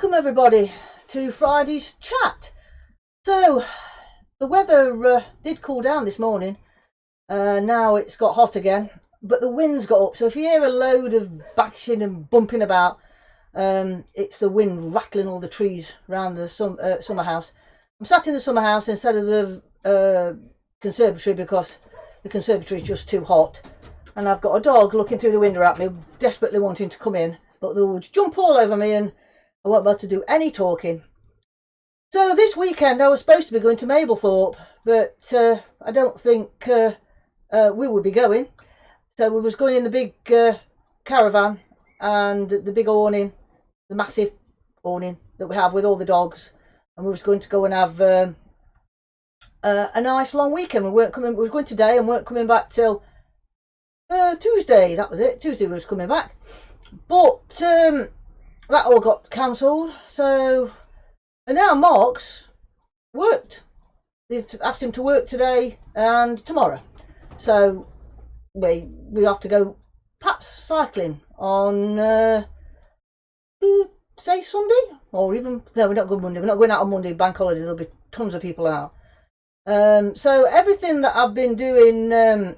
Welcome everybody to Friday's chat. So the weather did cool down this morning. Now it's got hot again, but the wind's got up. So if you hear a load of bashing and bumping about, it's the wind rattling all the trees around the summer house. I'm sat in the summer house instead of the conservatory because the conservatory is just too hot, and I've got a dog looking through the window at me, desperately wanting to come in, but they would jump all over me and I won't be able to do any talking. So this weekend I was supposed to be going to Mablethorpe, but I don't think we would be going. So we was going in the big caravan and the big awning, the massive awning that we have with all the dogs, and we was going to go and have a nice long weekend. We was going today and weren't coming back till Tuesday. That was it. Tuesday we was coming back, but that all got cancelled. So, and now Mark's worked. They've asked him to work today and tomorrow. So we have to go perhaps cycling on say Sunday, or even no, we're not going Monday. We're not going out on Monday, bank holiday. There'll be tons of people out. So everything that I've been doing,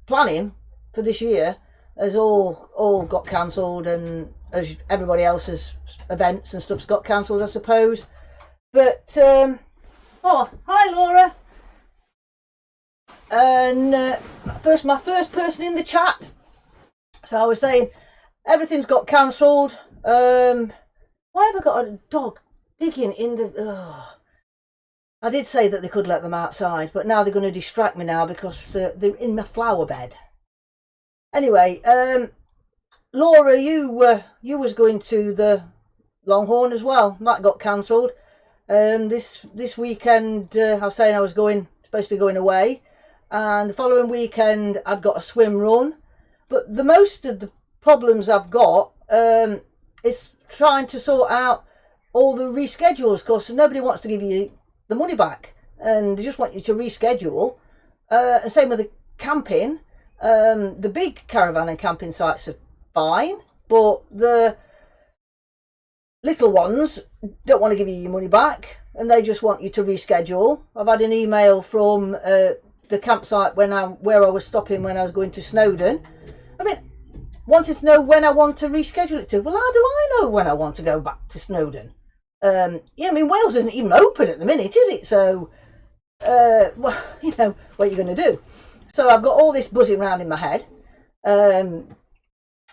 planning for this year, has all got cancelled, and as everybody else's events and stuff's got cancelled, I suppose. But oh, hi Laura, and my first person in the chat. So I was saying everything's got cancelled. Why have I got a dog digging in the? I did say that they could let them outside, but now they're going to distract me now because they're in my flower bed. Anyway, Laura, you was going to the Longhorn as well. That got cancelled. This weekend, I was saying I was supposed to be going away, and the following weekend I'd got a swim run. But the most of the problems I've got is trying to sort out all the reschedules, because nobody wants to give you the money back, and they just want you to reschedule. And same with the camping. The big caravan and camping sites are fine, but the little ones don't want to give you your money back, and they just want you to reschedule. I've had an email from the campsite where I was stopping when I was going to Snowdon. I mean, wanted to know when I want to reschedule it to. Well, how do I know when I want to go back to Snowdon? Yeah, I mean, Wales isn't even open at the minute, is it? So, well, you know, what are you going to do? So I've got all this buzzing around in my head.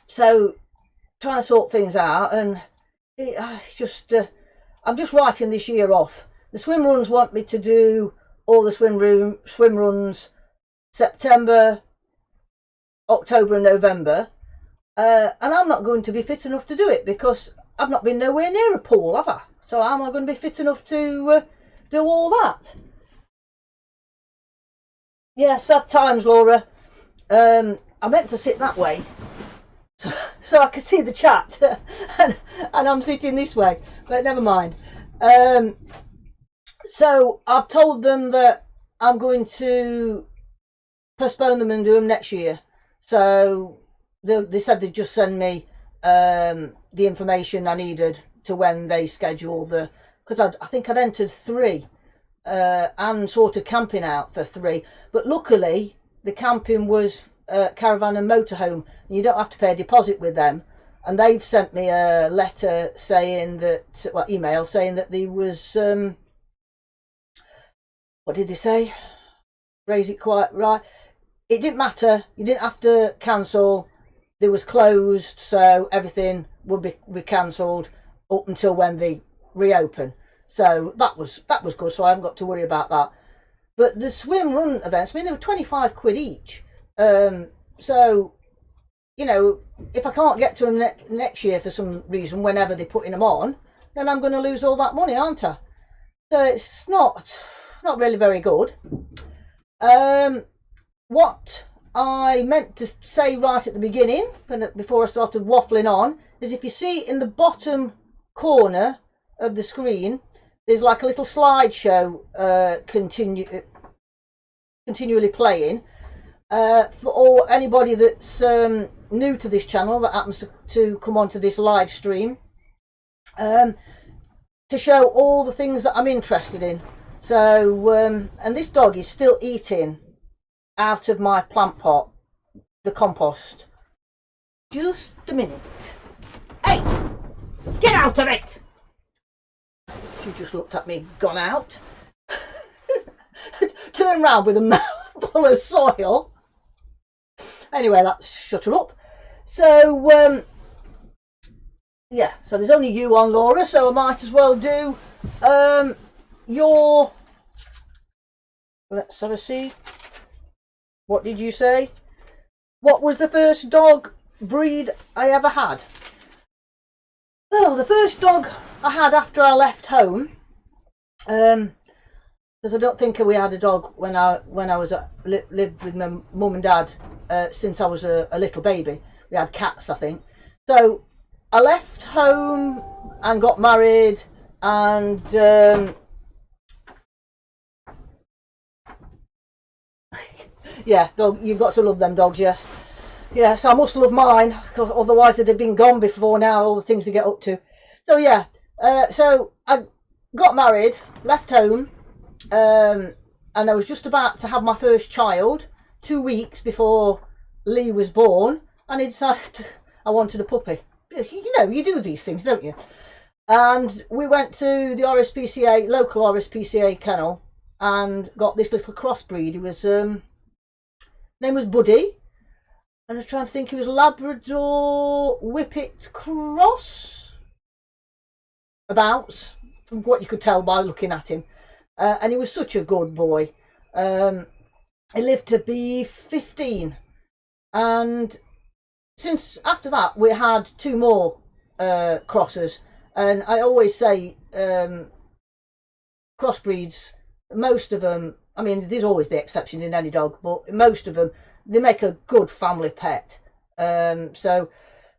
So trying to sort things out, and it's just I'm just writing this year off. The swim runs want me to do all the swim runs September, October and November, and I'm not going to be fit enough to do it because I've not been nowhere near a pool, have I? So how am I going to be fit enough to do all that? Yeah, sad times, Laura. I meant to sit that way so I could see the chat, and I'm sitting this way, but never mind. So I've told them that I'm going to postpone them and do them next year. So they said they'd just send me the information I needed to when they schedule because I think I'd entered 3 and sort of camping out for 3, but luckily the camping was caravan and motorhome, and you don't have to pay a deposit with them, and they've sent me a letter saying that, well, email saying that there was what did they say? Phrase it quite right. It didn't matter, you didn't have to cancel, they was closed, so everything would be cancelled up until when they reopen. So that was good, so I haven't got to worry about that. But the swim run events, I mean, they were 25 quid each. So, you know, if I can't get to them next year for some reason, whenever they're putting them on, then I'm going to lose all that money, aren't I? So it's not really very good. What I meant to say right at the beginning, before I started waffling on, is if you see in the bottom corner of the screen, there's like a little slideshow continually playing. For anybody that's new to this channel that happens to come onto this live stream, to show all the things that I'm interested in. So, and this dog is still eating out of my plant pot, the compost. Just a minute. Hey, get out of it! She just looked at me, gone out. Turned round with a mouth full of soil. Anyway, let's shut her up. So, yeah, so there's only you on, Laura, so I might as well do your... Let's have a see. What did you say? What was the first dog breed I ever had? Well, the first dog I had after I left home, because I don't think we had a dog when I was lived with my mum and dad since I was a little baby. We had cats, I think. So I left home and got married, and yeah, dog, you've got to love them dogs, yes. Yeah, so I must love mine, because otherwise they'd have been gone before now, all the things to get up to. So yeah, so I got married, left home, and I was just about to have my first child, 2 weeks before Lee was born, and I decided I wanted a puppy. You know, you do these things, don't you? And we went to the RSPCA, local RSPCA kennel, and got this little crossbreed. He was, name was Buddy. And I was trying to think, he was Labrador Whippet Cross, about, from what you could tell by looking at him. And he was such a good boy. He lived to be 15. And since after that, we had 2 more crossers. And I always say, crossbreeds, most of them, I mean, there's always the exception in any dog, but most of them, they make a good family pet. So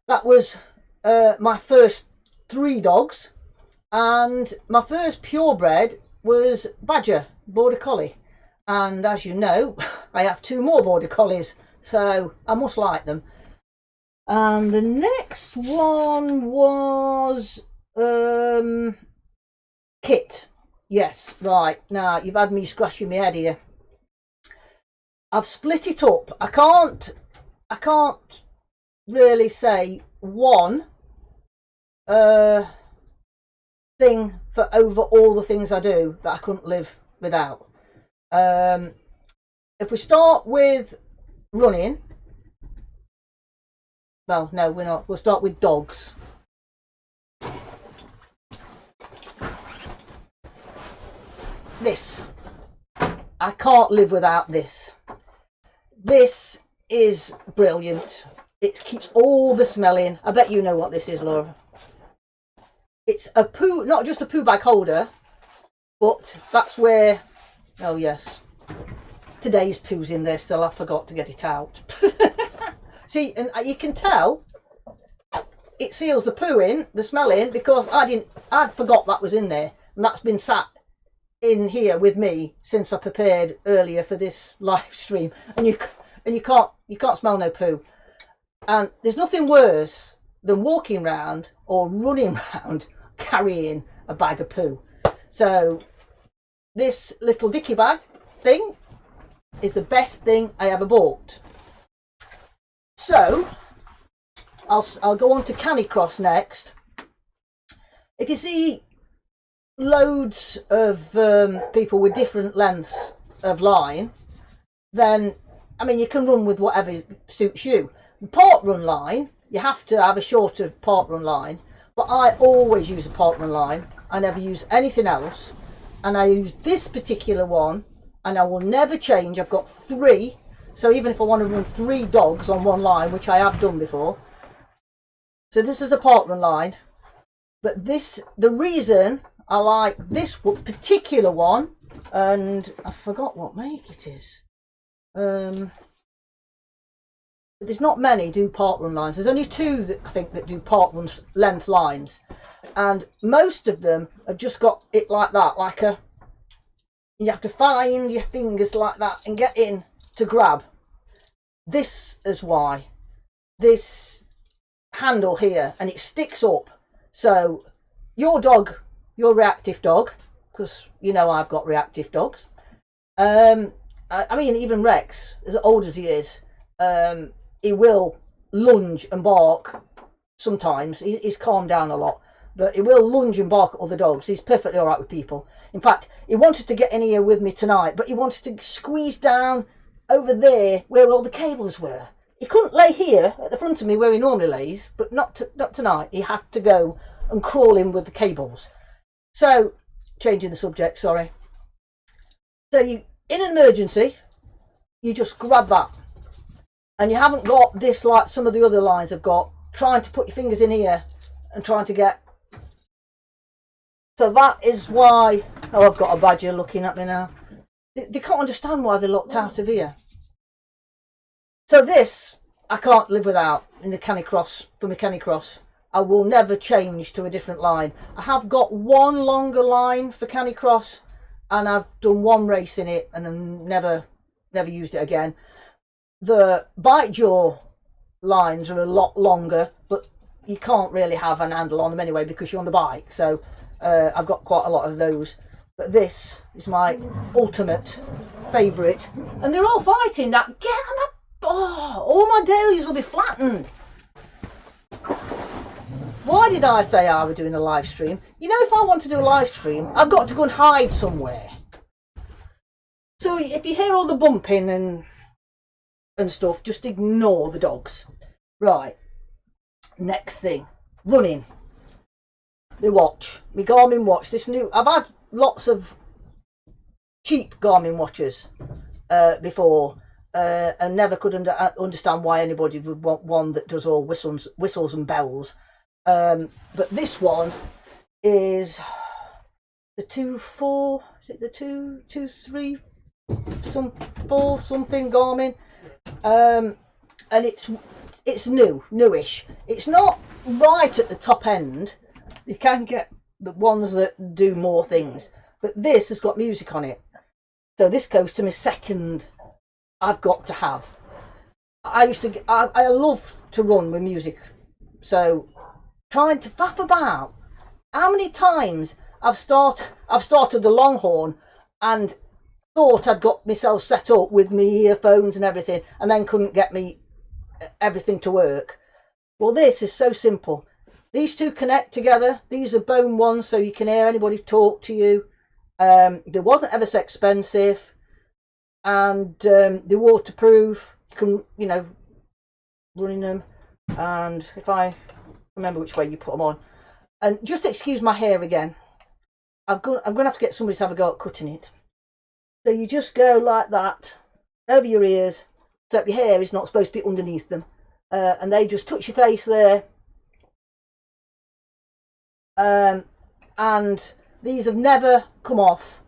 that was my first 3 dogs, and my first purebred was Badger Border Collie, and as you know, I have 2 more Border Collies, so I must like them. And the next one was Kit. Yes, right, now you've had me scratching my head here. I've split it up. I can't really say one thing for over all the things I do that I couldn't live without. If we start with running, well, no, we're not. We'll start with dogs. This, I can't live without this. This is brilliant. It keeps all the smell in. I bet you know what this is, Laura. It's a poo, not just a poo bag holder, but that's where, oh yes, today's poo's in there still. I forgot to get it out. See, and you can tell it seals the poo in, the smell in, because I'd forgot that was in there, and that's been sat in here with me since I prepared earlier for this live stream, and you can't smell no poo. And there's nothing worse than walking around or running around carrying a bag of poo. So this little dicky bag thing is the best thing I ever bought. So I'll go on to Canicross next. If you see loads of people with different lengths of line, then I mean you can run with whatever suits you. Part run line, you have to have a shorter part run line, but I always use a part run line. I never use anything else, and I use this particular one, and I will never change. I've got 3, so even if I want to run 3 dogs on one line, which I have done before, so this is a part run line. But this, the reason I like this particular one, and I forgot what make it is. There's not many do part run lines. There's only 2 that I think that do part run length lines, and most of them have just got it like that, like a, you have to find your fingers like that and get in to grab. This is why, this handle here, and it sticks up, so your dog, your reactive dog, because you know I've got reactive dogs. I mean, even Rex, as old as he is, he will lunge and bark sometimes. He's calmed down a lot, but he will lunge and bark at other dogs. He's perfectly all right with people. In fact, he wanted to get in here with me tonight, but he wanted to squeeze down over there where all the cables were. He couldn't lay here at the front of me where he normally lays, but not tonight. He had to go and crawl in with the cables. So, changing the subject, sorry. So you, in an emergency, you just grab that. And you haven't got this like some of the other lines have got, trying to put your fingers in here and trying to get. So that is why, oh, I've got a badger looking at me now. They can't understand why they're locked out of here. So this, I can't live without in the Canicross, for my Canicross. I will never change to a different line. I have got one longer line for Canicross, and I've done one race in it, and I've never used it again. The bite jaw lines are a lot longer, but you can't really have an handle on them anyway because you're on the bike. So I've got quite a lot of those. But this is my ultimate favourite, and they're all fighting that. Get them up! Oh, all my dahlias will be flattened. Why did I say I was doing a live stream? You know, if I want to do a live stream, I've got to go and hide somewhere. So if you hear all the bumping and stuff, just ignore the dogs. Right, next thing, running. My watch, my Garmin watch. This new, I've had lots of cheap Garmin watches before, and never could understand why anybody would want one that does all whistles and bells. But this one is the 2.4. Is it the 2.3? Some 4 something Garmin. And it's newish. It's not right at the top end. You can get the ones that do more things, but this has got music on it. So this goes to my second I've got to have. I love to run with music. So trying to faff about. How many times I've started the Longhorn and thought I'd got myself set up with my earphones and everything, and then couldn't get me everything to work. Well, this is so simple. These two connect together. These are bone ones, so you can hear anybody talk to you. They wasn't ever so expensive, and they're waterproof. You can, you know, running them. And if I remember which way you put them on, and just excuse my hair again. I'm gonna have to get somebody to have a go at cutting it. So you just go like that over your ears, so your hair is not supposed to be underneath them, and they just touch your face there. And these have never come off.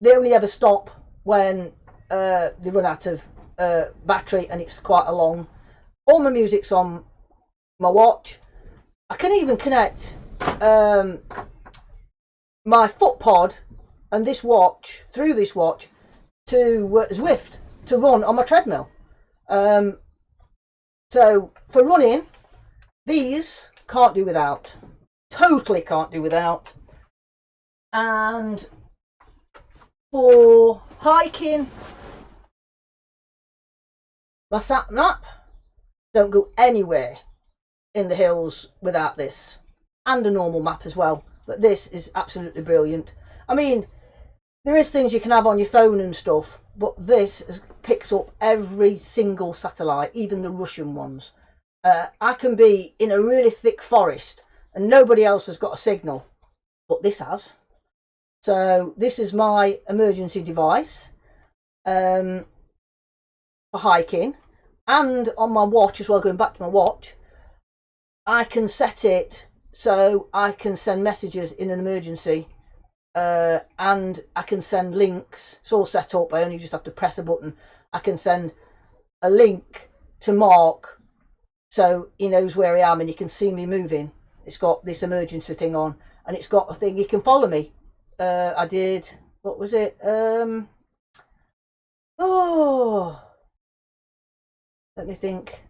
They only ever stop when they run out of battery, and it's quite a long. All my music's on my watch. I can even connect my foot pod and this watch through this watch to Zwift to run on my treadmill. So for running, these can't do without. Totally can't do without. And for hiking, my sat map, don't go anywhere in the hills without this, and a normal map as well, but this is absolutely brilliant. I mean, there is things you can have on your phone and stuff, but this picks up every single satellite, even the Russian ones. I can be in a really thick forest and nobody else has got a signal, but this has. So this is my emergency device for hiking, and on my watch as well, going back to my watch, I can set it so I can send messages in an emergency, and I can send links. It's all set up. I only just have to press a button. I can send a link to Mark so he knows where I am and he can see me moving. It's got this emergency thing on, and it's got a thing he can follow me. I did, what was it? Let me think.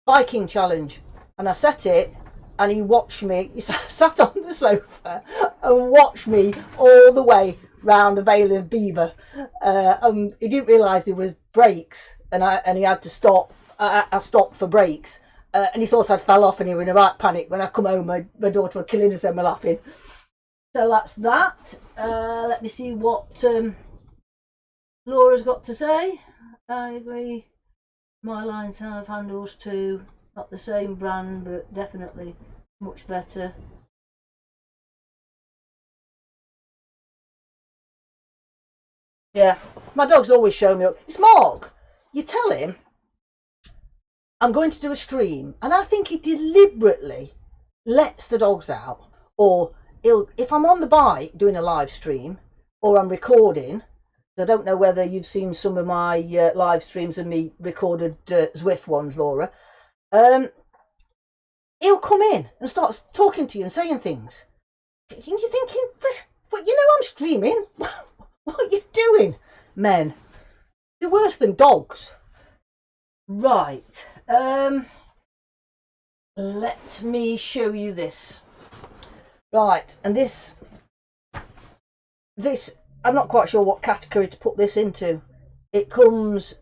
Biking challenge, and I set it and he watched me. He sat on the sofa and watched me all the way round the Vale of Belvoir. He didn't realise there was brakes, and he had to stop. I stopped for brakes, and he thought I'd fell off, and he was in a right panic. When I come home, my daughter was killing herself laughing. So that's that. Let me see what Laura's got to say. I agree. My lines have handles too. Not the same brand, but definitely much better. Yeah, my dog's always showing me up. It's Mark. You tell him I'm going to do a stream, and I think he deliberately lets the dogs out. Or if I'm on the bike doing a live stream, or I'm recording. I don't know whether you've seen some of my live streams of me recorded Zwift ones, Laura. He'll come in and start talking to you and saying things. And you're thinking, but you know I'm streaming. What are you doing? Men. They're worse than dogs. Right. Let me show you this. Right, and this I'm not quite sure what category to put this into. It comes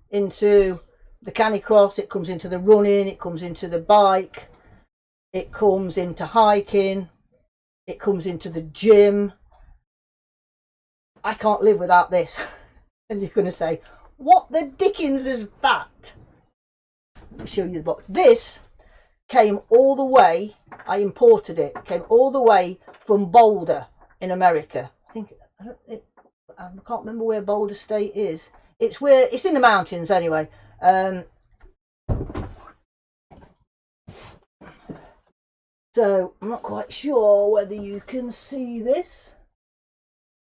into the canicross, it comes into the running, it comes into the bike, it comes into hiking, it comes into the gym. I can't live without this. And you're going to say, what the dickens is that? Let me show you the box. This came all the way, I imported it, came all the way from Boulder in America. I can't remember where Boulder State is. It's in the mountains anyway. So I'm not quite sure whether you can see this.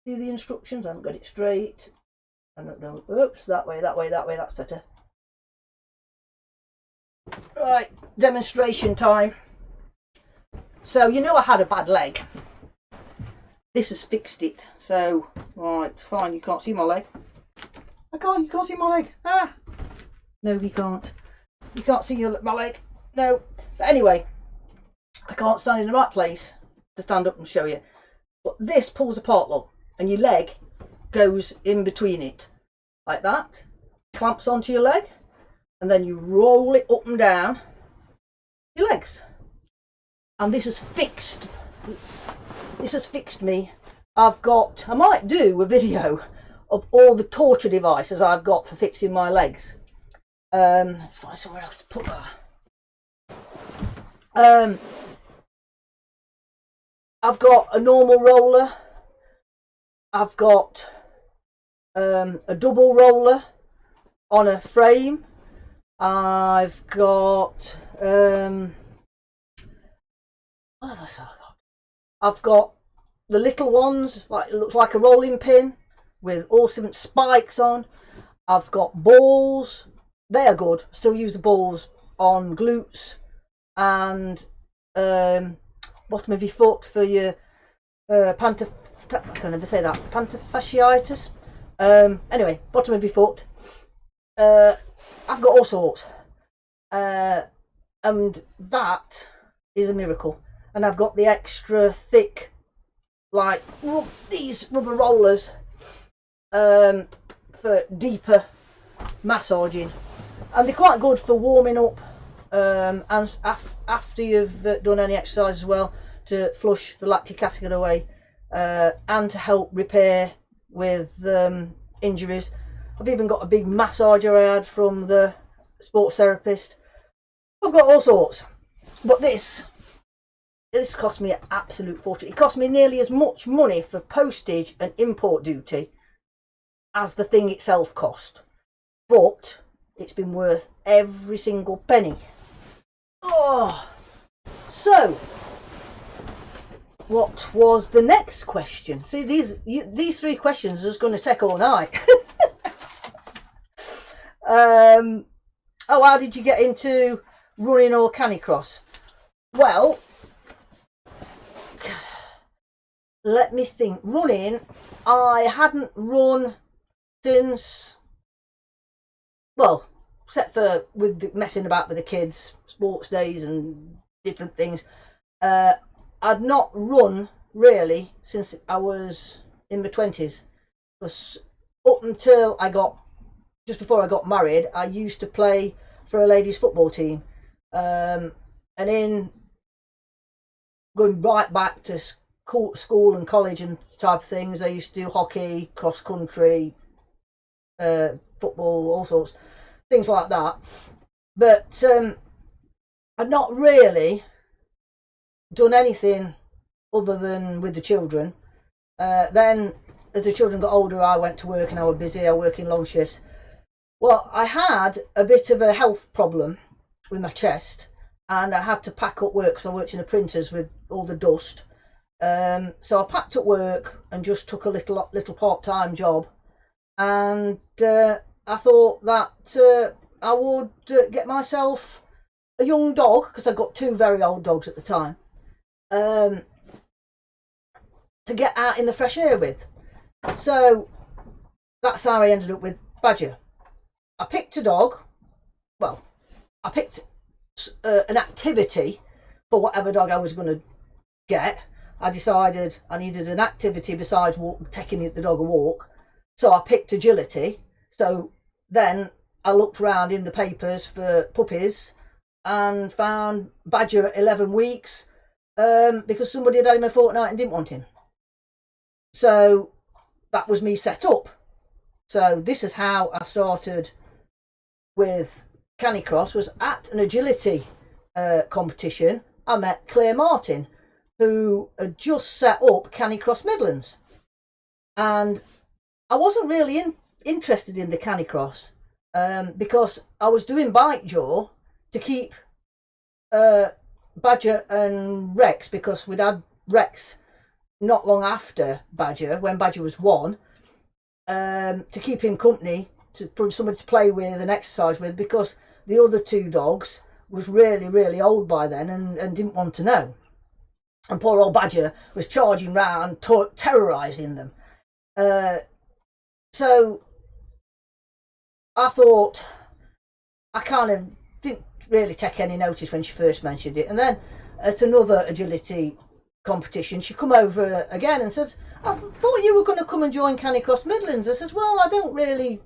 See the instructions? I haven't got it straight. I don't know. Oops, that way, that's better. Right, demonstration time. So you know I had a bad leg. This has fixed it. So, right, fine, you can't see my leg. You can't see my leg. Ah! No, you can't. You can't see my leg. No. But anyway, I can't stand in the right place to stand up and show you. But this pulls apart, look, and your leg goes in between it. Like that. Clamps onto your leg. And then you roll it up and down your legs. And this has fixed me. I might do a video of all the torture devices I've got for fixing my legs. Find somewhere else to put that. I've got a normal roller. I've got a double roller on a frame. I've got I've got the little ones, like it looks like a rolling pin with all different spikes on. I've got balls. They are good. Still use the balls on glutes and bottom of your foot for your I can never say that, pantofasciitis. Anyway, bottom of your foot. I've got all sorts, and that is a miracle. And I've got the extra thick, like these rubber rollers, for deeper massaging, and they're quite good for warming up, and after you've done any exercise as well, to flush the lactic acid away, and to help repair with injuries. I've even got a big massager I had from the sports therapist. I've got all sorts. But this cost me an absolute fortune. It cost me nearly as much money for postage and import duty as the thing itself cost. But it's been worth every single penny. Oh, so what was the next question? See, these three questions are just going to take all night. How did you get into running or canicross? Well, let me think. Running, I hadn't run since, well, except for with messing about with the kids, sports days and different things. I'd not run really since I was in my 20s. Because up until just before I got married, I used to play for a ladies football team. And in going right back to school and college and type of things, I used to do hockey, cross country, football, all sorts, things like that. But I'd not really done anything other than with the children. Then as the children got older, I went to work and I was busy. I work in long shifts. Well, I had a bit of a health problem with my chest, and I had to pack up work because I worked in the printers with all the dust. So I packed up work and just took a little part-time job, and I thought that I would get myself a young dog, because I got 2 very old dogs at the time, to get out in the fresh air with. So that's how I ended up with Badger. I picked a dog. Well, I picked an activity for whatever dog I was going to get. I decided I needed an activity besides taking the dog a walk. So I picked agility. So then I looked around in the papers for puppies and found Badger at 11 weeks because somebody had had him a fortnight and didn't want him. So that was me set up. So this is how I started with Canicross. Was at an agility competition. I met Claire Martin, who had just set up Canicross Midlands, and I wasn't really interested in the Canicross because I was doing bike jaw to keep Badger and Rex, because we'd had Rex not long after Badger, when Badger was 1, to keep him company, for somebody to play with and exercise with, because the other 2 dogs was really old by then and didn't want to know. And poor old Badger was charging round, terrorising them. So I thought, I kind of didn't really take any notice when she first mentioned it. And then at another agility competition, she come over again and says, I thought you were going to come and join Canicross Midlands. I says, well, I don't really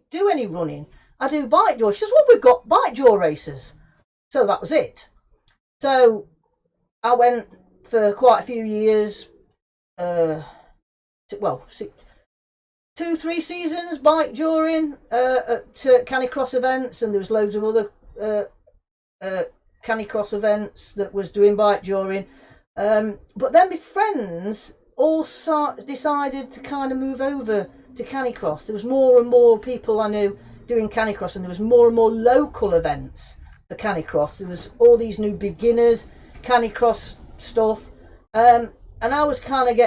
do any running. I do bike jaw. She says, well, we've got bike jaw races. So that was it. So I went for quite a few years, 2-3 seasons bike jawing at Canicross events, and there was loads of other Canicross events that was doing bike jawing. But then my friends all decided to kind of move over to Canicross. There was more and more people I knew doing Canicross, and there was more and more local events for Canicross. There was all these new beginners Canicross stuff, and I was kind of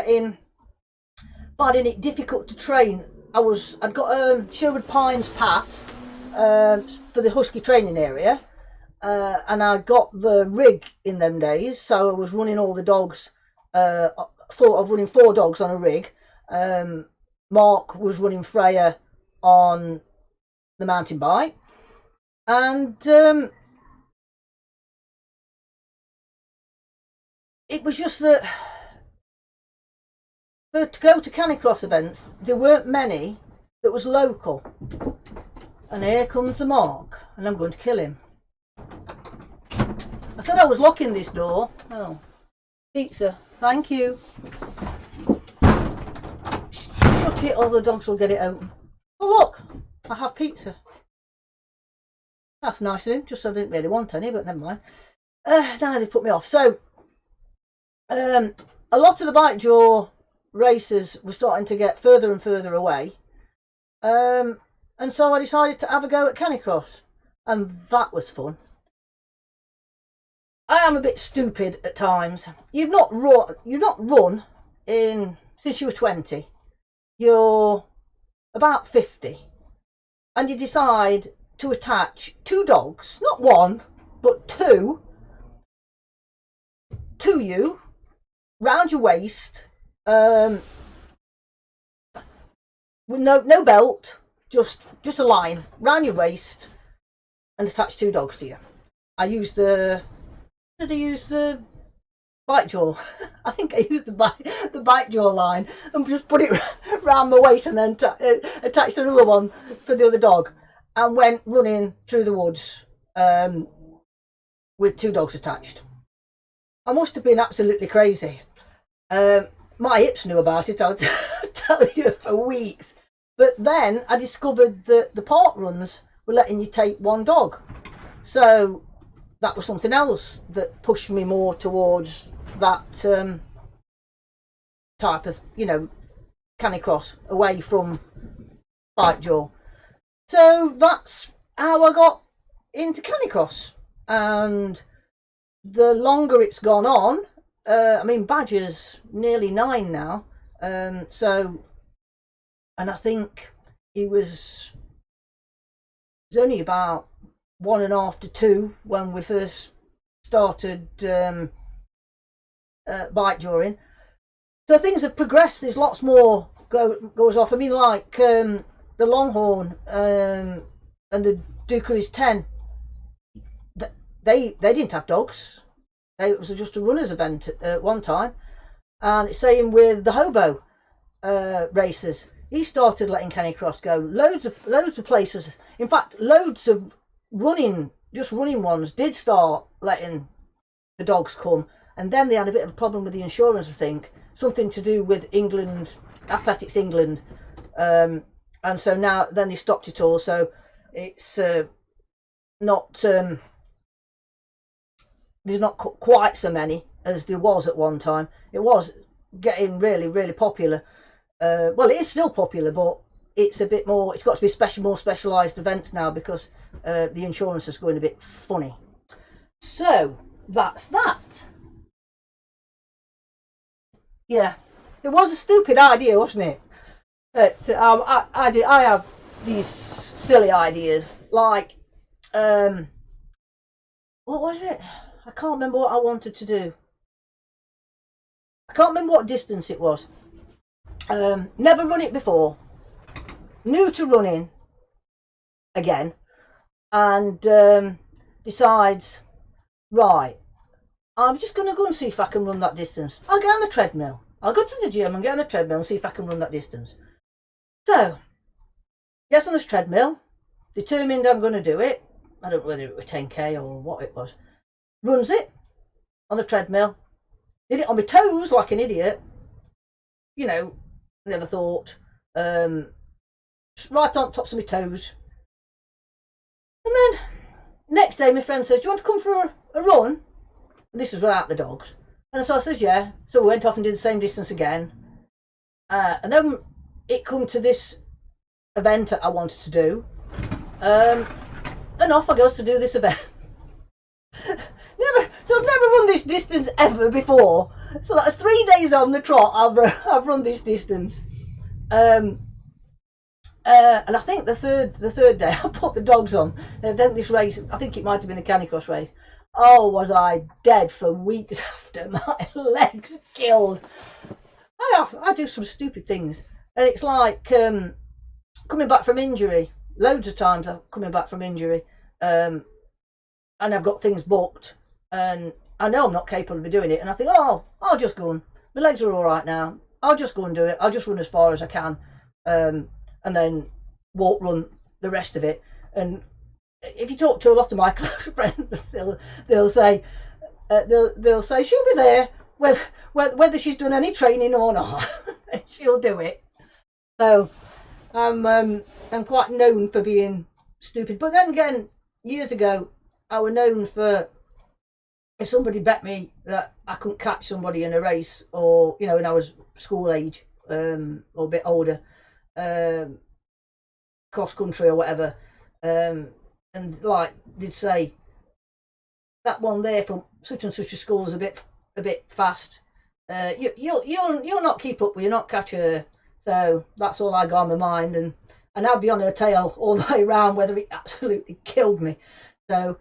finding it difficult to train. I'd got a Sherwood Pines pass for the husky training area, and I got the rig in them days, so I was running all the dogs. I was running 4 dogs on a rig. Mark was running Freya on the mountain bike, and it was just that to go to Canicross events, there weren't many that was local. And here comes the Mark, and I'm going to kill him. I said I was locking this door. Oh, pizza, thank you. Shut it or the dogs will get it open. Oh look, I have pizza. That's nice of him, just so I didn't really want any, but never mind. Now they put me off. So a lot of the bike jaw races were starting to get further and further away, and so I decided to have a go at Canicross, and that was fun. I am a bit stupid at times. You've not run since you were 20. You're about 50, and you decide to attach 2 dogs, not 1 but 2, to you round your waist, with no belt, just a line round your waist, and attach 2 dogs to you. I used the Did I use the bite jaw? I think I used the bite jaw line and just put it round my waist and then attached another one for the other dog and went running through the woods with 2 dogs attached. I must have been absolutely crazy. Um, my hips knew about it, I'll tell you, for weeks. But then I discovered that the park runs were letting you take 1 dog. So that was something else that pushed me more towards that type of, canicross, away from bite jaw. So that's how I got into canicross. And the longer it's gone on, I mean, Badger's nearly 9 now. And I think he was only about 1.5 to 2 when we first started bite jawing. So things have progressed. There's lots more goes off. I mean, like the Longhorn and the Dukeries 10. They didn't have dogs. It was just a runners event at one time. And it's same with the Hobo racers. He started letting canicross go. Loads of places. In fact, loads of running ones did start letting the dogs come, and then they had a bit of a problem with the insurance. I think something to do with England, Athletics England, and so now then they stopped it all. So it's not there's not quite so many as there was at one time. It was getting really, really popular. Well, it is still popular, but it's a bit more. It's got to be more specialised events now because the insurance is going a bit funny. So that's that. Yeah, it was a stupid idea, wasn't it? But I have these silly ideas like what was it? I can't remember what I wanted to do. I can't remember what distance it was. Never run it before. New to running again, and decides, right, I'm just going to go and see if I can run that distance. I'll get on the treadmill. I'll go to the gym and get on the treadmill and see if I can run that distance. So, gets on this treadmill, determined I'm going to do it. I don't know whether it was 10k or what it was. Runs it on the treadmill. Did it on my toes like an idiot. Never thought. Right on tops of my toes. And then next day my friend says, do you want to come for a run? And this was without the dogs. And so I says, yeah. So we went off and did the same distance again. And then it come to this event that I wanted to do. And off I goes to do this event. So I've never run this distance ever before. So that's 3 days on the trot. I've run this distance. And I think the third day I put the dogs on. And then this race, I think it might have been a canicross race. Oh, was I dead for weeks after. My legs killed. I do some stupid things. And it's like coming back from injury. Loads of times I'm coming back from injury. And I've got things booked. And I know I'm not capable of doing it. And I think, oh, I'll just go on. My legs are all right now. I'll just go and do it. I'll just run as far as I can. And then walk run the rest of it. And if you talk to a lot of my close friends, they'll say she'll be there whether she's done any training or not. She'll do it. So I'm quite known for being stupid. But then again, years ago, I was known for, if somebody bet me that I couldn't catch somebody in a race, or when I was school age or a bit older, cross country or whatever, and like they'd say that one there from such and such a school is a bit fast. You'll not keep up with, you'll not catch her. So that's all I got on my mind, and I'd be on her tail all the way around, whether it absolutely killed me. So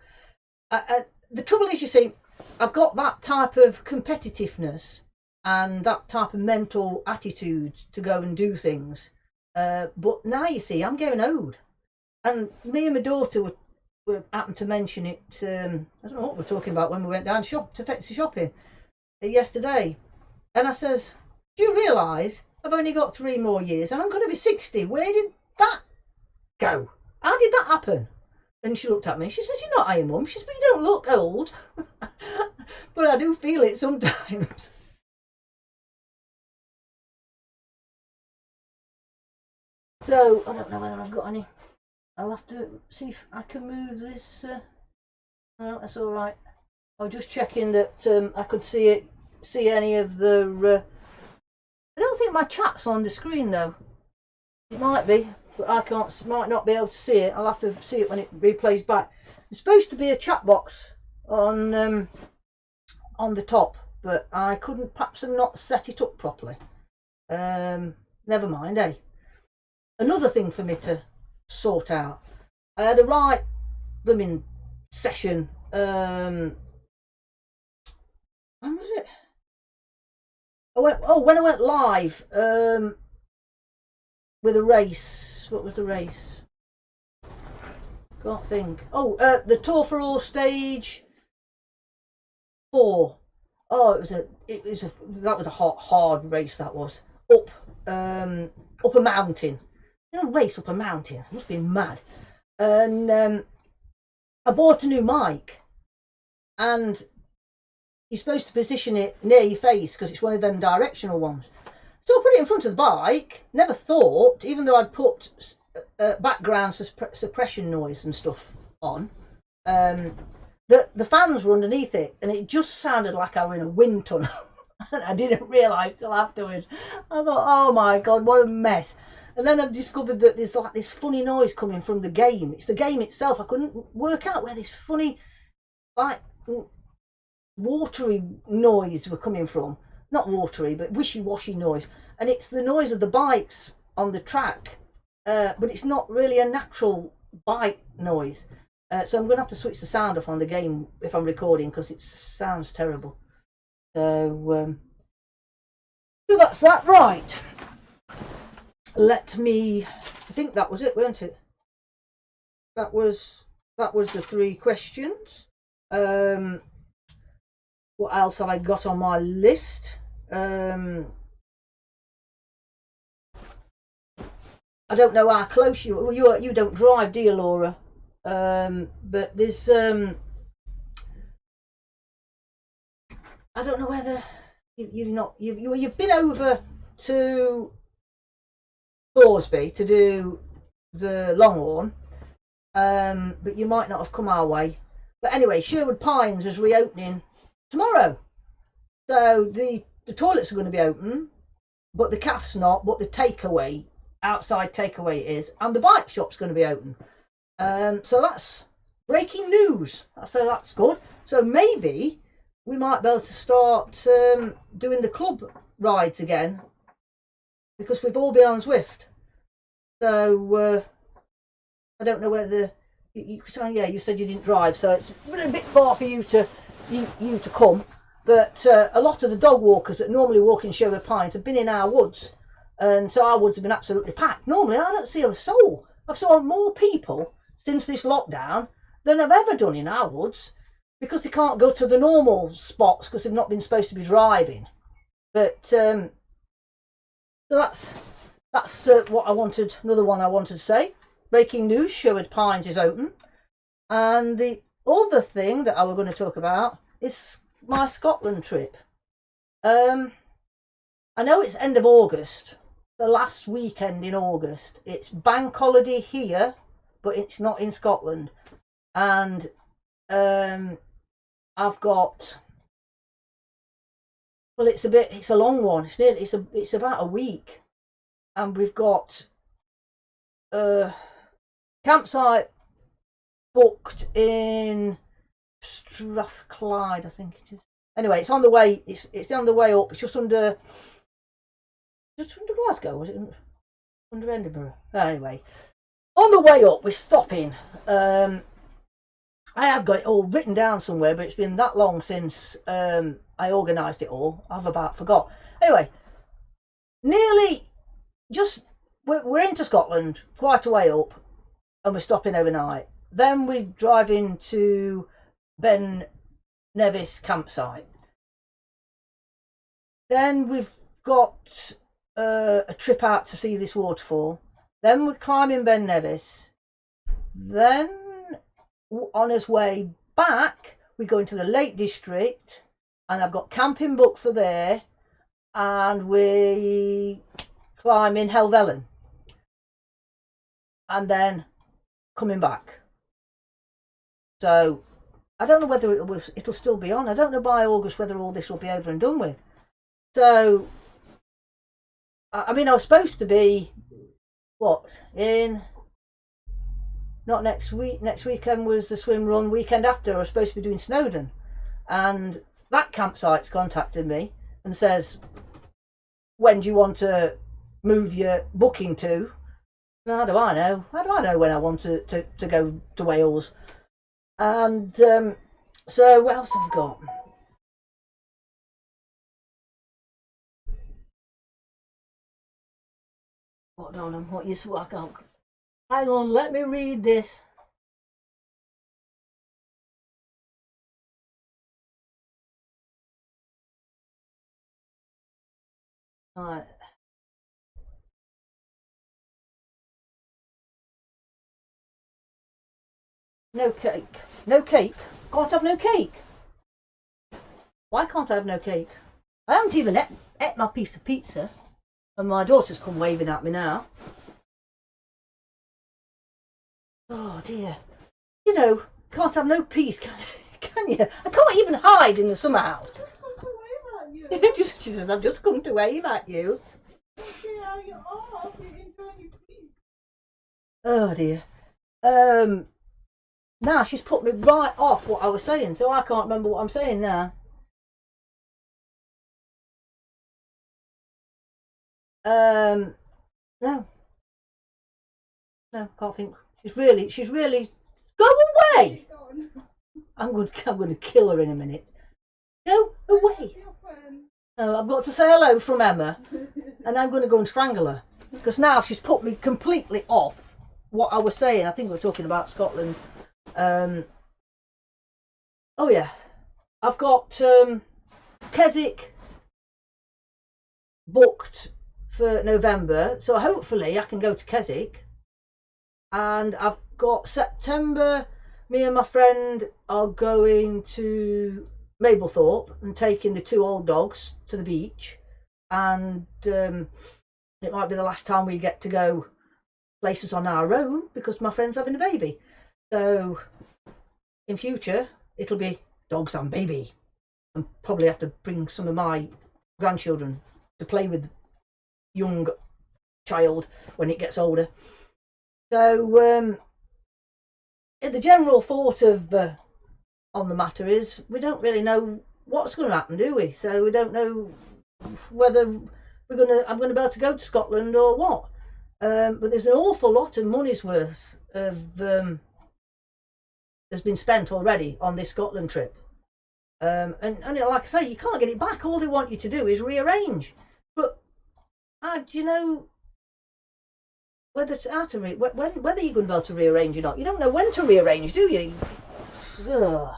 the trouble is, you see, I've got that type of competitiveness and that type of mental attitude to go and do things. But now you see, I'm getting old, and me and my daughter we happened to mention it. I don't know what we're talking about when we went down to Fexy shopping yesterday, and I says, "Do you realise I've only got 3 more years and I'm going to be 60? Where did that go? How did that happen?" And she looked at me. She says, "You're not Iron Mum." She says, "But you don't look old." But I do feel it sometimes. So I don't know whether I've got any. I'll have to see if I can move this. No, that's all right. I was just checking that I could see any of the. I don't think my chat's on the screen though. It might be, but I can't. Might not be able to see it. I'll have to see it when it replays back. There's supposed to be a chat box on the top, but I couldn't. Perhaps have not set it up properly. Never mind, eh? Another thing for me to sort out. I had a right blooming session. When was it? When I went live with a race. What was the race? Can't think. The Tour for All Stage 4. Oh, that was a hard race. That was up a mountain. You know, race up a mountain. It must be mad. And I bought a new mic, and you're supposed to position it near your face because it's one of them directional ones. So I put it in front of the bike. Never thought, even though I'd put background suppression noise and stuff on, that the fans were underneath it, and it just sounded like I were in a wind tunnel. And I didn't realise till afterwards. I thought, oh my God, what a mess. And then I've discovered that there's like this funny noise coming from the game. It's the game itself. I couldn't work out where this funny, like, watery noise were coming from. Not watery, but wishy-washy noise. And it's the noise of the bikes on the track. But it's not really a natural bike noise. So I'm going to have to switch the sound off on the game if I'm recording, because it sounds terrible. So that's that. Right. I think that was it, weren't it? That was the 3 questions. What else have I got on my list? I don't know how close you don't drive, do you, Laura? But there's I don't know whether you've been over to Thoresby to do the Longhorn, but you might not have come our way. But anyway, Sherwood Pines is reopening tomorrow, so the toilets are going to be open, but the cafe's not. But the outside takeaway is, and the bike shop's going to be open. So that's breaking news. So that's good. So maybe we might be able to start doing the club rides again, because we've all been on Zwift. So I don't know whether you said you didn't drive, so it's a bit far for you to come. But a lot of the dog walkers that normally walk in Sherwood Pines have been in our woods, and so our woods have been absolutely packed. Normally I don't see a soul. I've saw more people since this lockdown than I've ever done in our woods, because they can't go to the normal spots because they've not been supposed to be driving. But so that's what I wanted. Another one I wanted to say. Breaking news: Sherwood Pines is open. And the other thing that I was going to talk about is my Scotland trip. I know it's end of August, the last weekend in August. It's bank holiday here, but it's not in Scotland. And I've got, well, it's a long one. It's about a week, and we've got campsite booked in Strathclyde, I think it is. Anyway, it's on the way. It's on the way up. It's just under Glasgow, was it? Under Edinburgh. Anyway, on the way up, we're stopping. I have got it all written down somewhere, but it's been that long since I organised it all. I've about forgot. Anyway, we're into Scotland, quite a way up, and we're stopping overnight. then we drive into Ben Nevis campsite. Then we've got a trip out to see this waterfall. Then we're climbing Ben Nevis. Then on his way back, we go into the Lake District, and I've got camping booked for there, and we climb in Helvellyn, and then coming back. So I don't know whether it'll still be on. I don't know by August whether all this will be over and done with. So I mean, I was supposed to be not next week. Next weekend was the swim run. Weekend after, I was supposed to be doing Snowdon, and that campsite's contacted me and says, when do you want to move your booking to? How do I know? How do I know when I want to go to Wales? And so what else have we got? What on? What you? I can't. Hang on, let me read this. Right. No cake. No cake? Can't have no cake? Why can't I have no cake? I haven't even ate my piece of pizza, and my daughter's come waving at me now. Oh dear. You know, can't have no peace, can you? I can't even hide in the summer house. She says, I've just come to wave at you. Oh dear. Now she's put me right off what I was saying, so I can't remember what I'm saying now. No, can't think. She's really. Go away! I'm going to kill her in a minute. Go away! No, I've got to say hello from Emma, and I'm going to go and strangle her, because now she's put me completely off what I was saying. I think we were talking about Scotland. Oh yeah, I've got Keswick booked for November, so hopefully I can go to Keswick. And I've got September. Me and my friend are going to Mablethorpe and taking the 2 old dogs to the beach, and it might be the last time we get to go places on our own because my friend's having a baby. So in future it'll be dogs and baby, and probably have to bring some of my grandchildren to play with young child when it gets older. So the general thought of on the matter is we don't really know what's going to happen, do we? So we don't know whether I'm going to be able to go to Scotland or what. But there's an awful lot of money's worth of has been spent already on this Scotland trip. And like I say, you can't get it back. All they want you to do is rearrange. But do you know whether you're going to be able to rearrange or not? You don't know when to rearrange, do you? Ugh.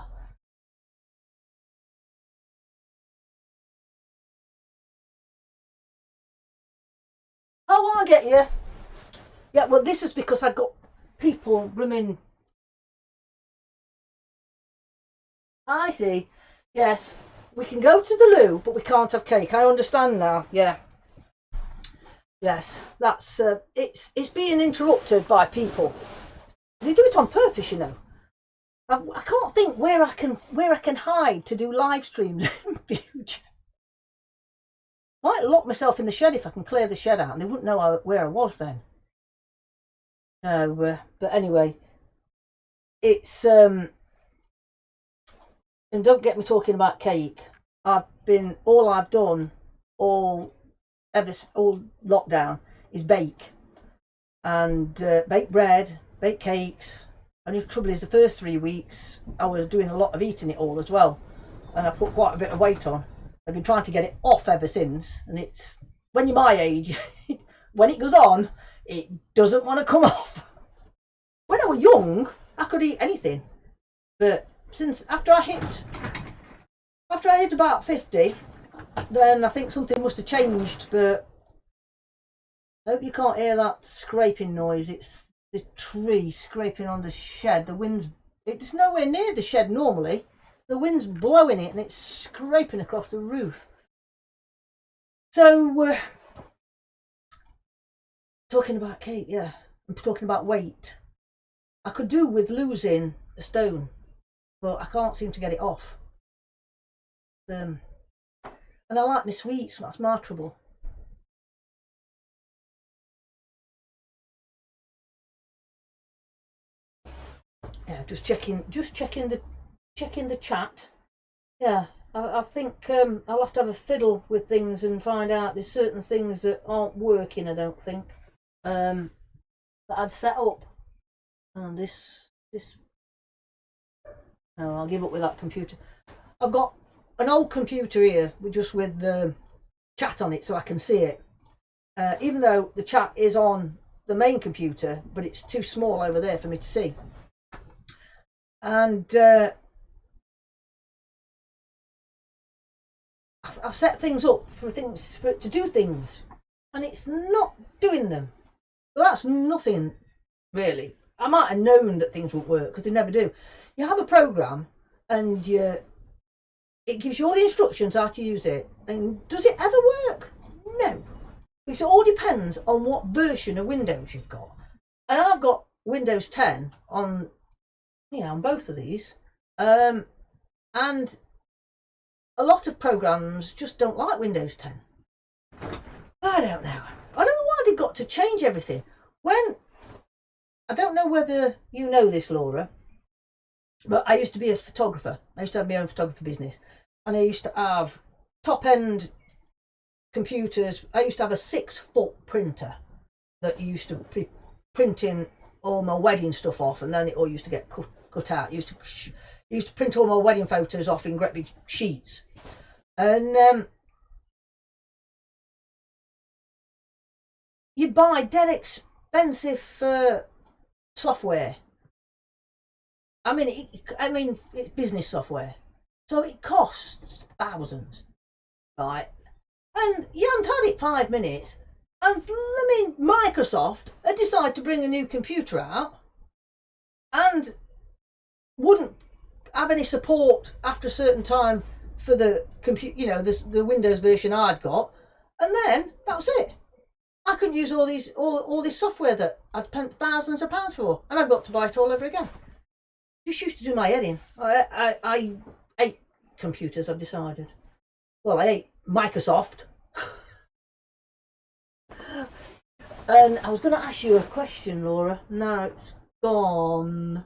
Oh, I get you. Yeah, well, this is because I've got people blooming. I see. Yes, we can go to the loo, but we can't have cake. I understand now. Yeah. Yes, that's it's being interrupted by people. They do it on purpose, you know. I can't think where I can hide to do live streams in future. I might lock myself in the shed if I can clear the shed out, and they wouldn't know where I was then. No, but anyway, it's and don't get me talking about cake. All I've done all lockdown is bake, and bake bread, bake cakes. And the trouble is, the first 3 weeks I was doing a lot of eating it all as well, and I put quite a bit of weight on. I've been trying to get it off ever since, and it's when you're my age, when it goes on, it doesn't want to come off. When I was young, I could eat anything, but since after I hit about 50, then I think something must have changed. But I hope you can't hear that scraping noise. It's the tree scraping on the shed. The wind's, it's nowhere near the shed normally. The wind's blowing it and it's scraping across the roof. So talking about Kate, yeah, I'm talking about weight. I could do with losing a stone, but I can't seem to get it off. And I like my sweets. That's my trouble. Yeah, just checking the chat. Yeah, I think I'll have to have a fiddle with things and find out there's certain things that aren't working. I don't think that I'd set up. And this. No, I'll give up with that computer. I've got an old computer here just with the chat on it, so I can see it. Even though the chat is on the main computer, but it's too small over there for me to see. And I've set things up for it to do things, and it's not doing them. Well, that's nothing really. I might have known that things won't work because they never do. You have a program, and it gives you all the instructions how to use it. And does it ever work? No. Because it all depends on what version of Windows you've got. And I've got Windows 10 on, on both of these. And a lot of programs just don't like Windows 10. I don't know. I don't know why they've got to change everything. I don't know whether you know this, Laura, but I used to be a photographer. I used to have my own photography business, and I used to have top-end computers. I used to have a 6-foot printer that used to be printing all my wedding stuff off, and then it all used to get cut out. I used to print all my wedding photos off in great big sheets, and you buy dead expensive software. I mean, it's business software, so it costs thousands, right? And you haven't had it 5 minutes, and Microsoft had decided to bring a new computer out, and wouldn't have any support after a certain time for the computer, the Windows version I'd got, and then that was it. I couldn't use all this software that I'd spent thousands of pounds for, and I've got to buy it all over again. Just used to do my head in. I hate computers, I've decided. Well, I hate Microsoft. And I was going to ask you a question, Laura. Now it's gone.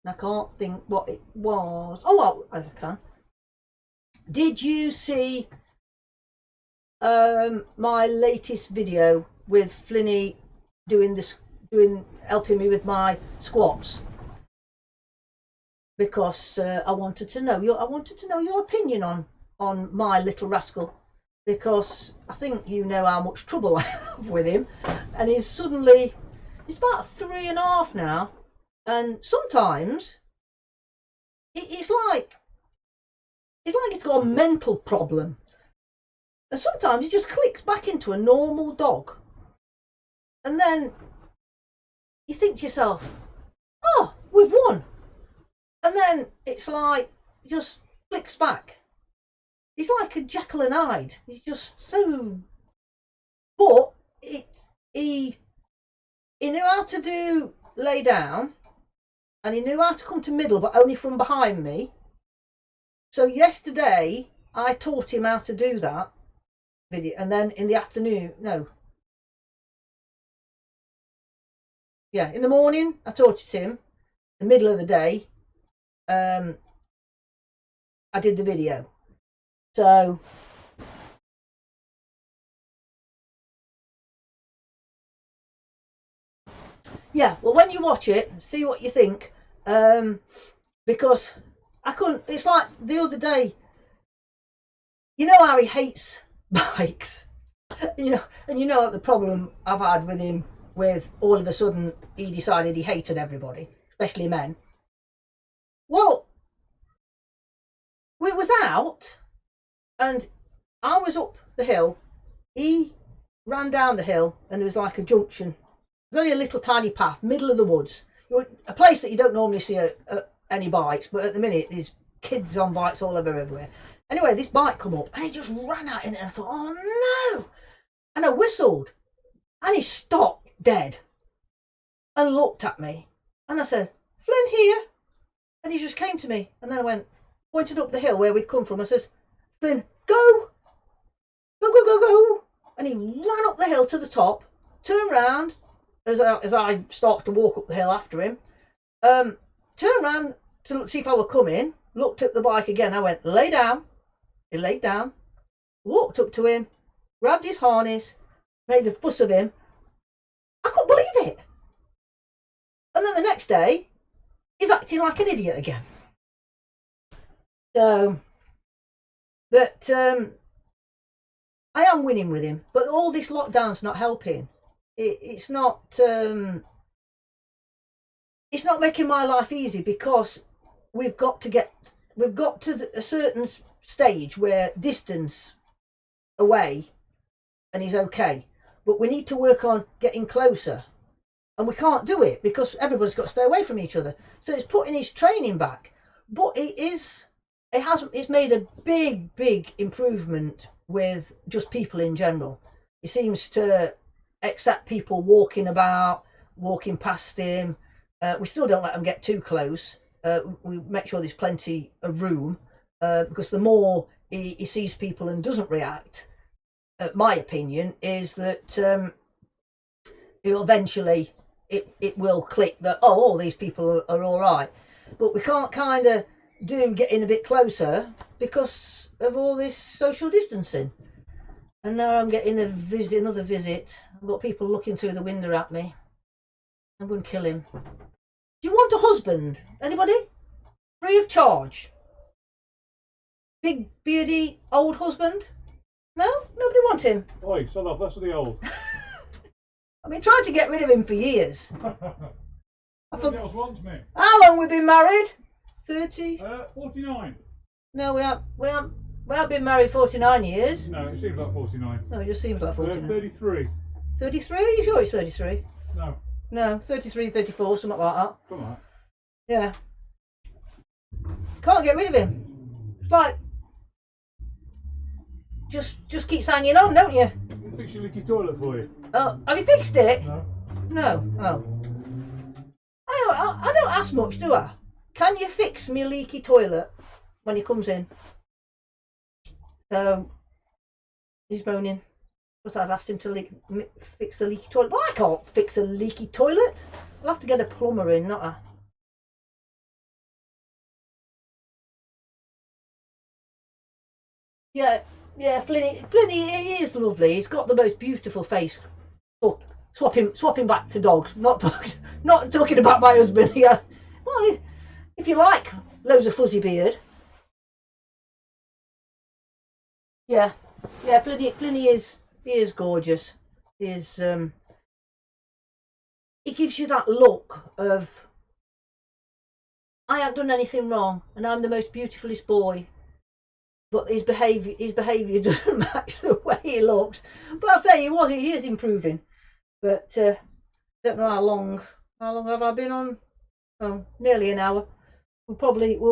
I can't think what it was. Oh, well, I can. Did you see my latest video with Flinny helping me with my squats? Because I wanted to know your opinion on my little rascal, because I think you know how much trouble I have with him, and he's about 3.5 now, and sometimes it's like he's got a mental problem, and sometimes he just clicks back into a normal dog, and then you think to yourself, oh, we've won. And then it's like, just flicks back. He's like a Jekyll and Hyde. He's just so. But he knew how to lay down, and he knew how to come to middle, but only from behind me. So yesterday I taught him how to do that video, and then in the afternoon, in the morning I taught it to him. The middle of the day, I did the video. So yeah, well, when you watch it, see what you think, because I couldn't. It's like the other day, you know how he hates bikes, and you know the problem I've had with him, with all of a sudden he decided he hated everybody, especially men. Well, we was out and I was up the hill. He ran down the hill and there was like a junction, very a little tiny path, middle of the woods. A place that you don't normally see any bikes, but at the minute there's kids on bikes all over everywhere. Anyway, this bike come up and he just ran at it and I thought, oh no! And I whistled and he stopped dead and looked at me and I said, Flynn here. And he just came to me and then I went, pointed up the hill where we'd come from. I says, Flynn, go! Go, go, go, go! And he ran up the hill to the top, turned round as I started to walk up the hill after him, turned round to see if I were coming, looked at the bike again. I went, lay down. He laid down, walked up to him, grabbed his harness, made a fuss of him. I couldn't believe it. And then the next day, he's acting like an idiot again. So, but I am winning with him. But all this lockdown's not helping. It's not making my life easy because we've got to a certain stage where distance away and he's okay, but we need to work on getting closer and we can't do it because everybody's got to stay away from each other, so it's putting his training back. But it's made a big improvement with just people in general. He seems to accept people walking past him. We still don't let them get too close. We make sure there's plenty of room because the more he sees people and doesn't react, my opinion is that eventually it will click that, oh, all these people are all right. But we can't kind of do getting a bit closer because of all this social distancing. And now I'm getting another visit. I've got people looking through the window at me. I'm going to kill him. Do you want a husband? Anybody? Free of charge. Big, beardy, old husband? No? Nobody wants him? Oi, son off, that's the old. I've been trying to get rid of him for years. Nobody else wants me. How long we been married? 30? 49. No, we have been married 49 years. No, it seems like 49. No, it just seems like 49. 33. 33? Are you sure it's 33? No. No, 33, 34, something like that. Come on. Yeah. Can't get rid of him. It's like, just keeps hanging on, don't you? I'll fix your leaky toilet for you. Oh, have you fixed it? No. No. Oh. I don't ask much, do I? Can you fix me leaky toilet when he comes in? So he's moaning. But I've asked him to fix the leaky toilet. Well, I can't fix a leaky toilet. I'll have to get a plumber in, not I? Yeah, Flinny, he is lovely. He's got the most beautiful face. Oh, swapping back to dogs. Not talking about my husband. Yeah. Well, if you like loads of fuzzy beard. Yeah, Flinny is gorgeous. He gives you that look of I haven't done anything wrong and I'm the most beautifulest boy. But his behaviour doesn't match the way he looks. But I'll tell you, he is improving. But don't know how long have I been on? Oh, nearly an hour. We'll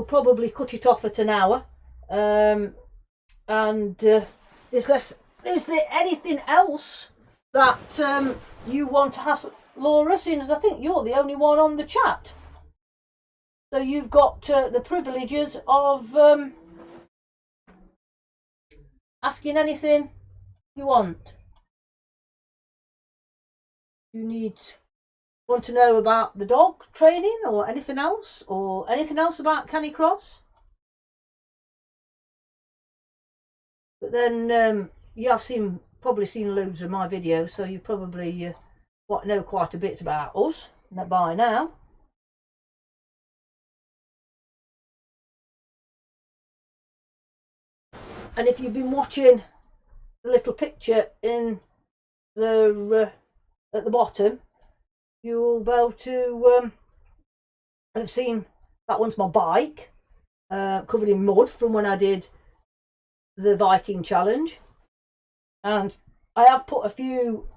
probably cut it off at an hour. Is there anything else that you want to ask Laura? Seeing as I think you're the only one on the chat, so you've got the privileges of asking anything you want. You want to know about the dog training or anything else about Canicross? But then you have probably seen loads of my videos, so you probably know quite a bit about us by now. And if you've been watching the little picture in the at the bottom, you'll be able to have seen That one's my bike, covered in mud from when I did the Viking challenge. And I have put a few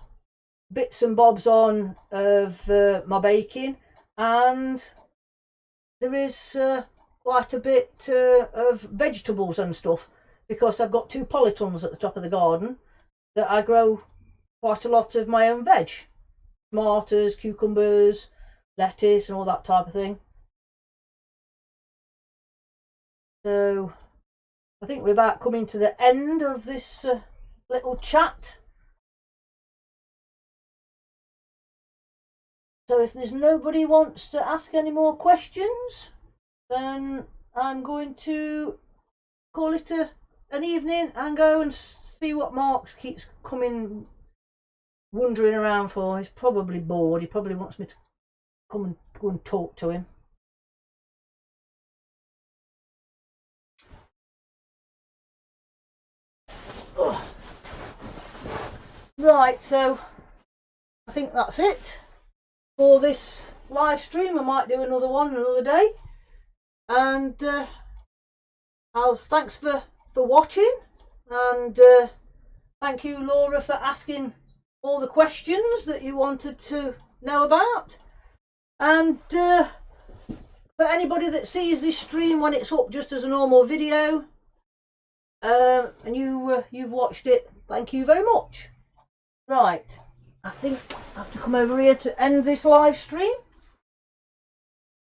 bits and bobs on of my baking, and there is quite a bit of vegetables and stuff, because I've got 2 polytons at the top of the garden that I grow quite a lot of my own veg. Tomatoes, cucumbers, lettuce and all that type of thing. So I think we're about coming to the end of this little chat. So if there's nobody wants to ask any more questions, then I'm going to call it an evening and go and see what Mark keeps coming wandering around for. He's probably bored. He probably wants me to come and go and talk to him. Ugh. Right, so I think that's it for this live stream. I might do another one another day. And thanks for watching, and thank you, Laura, for asking all the questions that you wanted to know about. And for anybody that sees this stream when it's up just as a normal video, and you've watched it, thank you very much. Right, I think I have to come over here to end this live stream.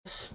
Just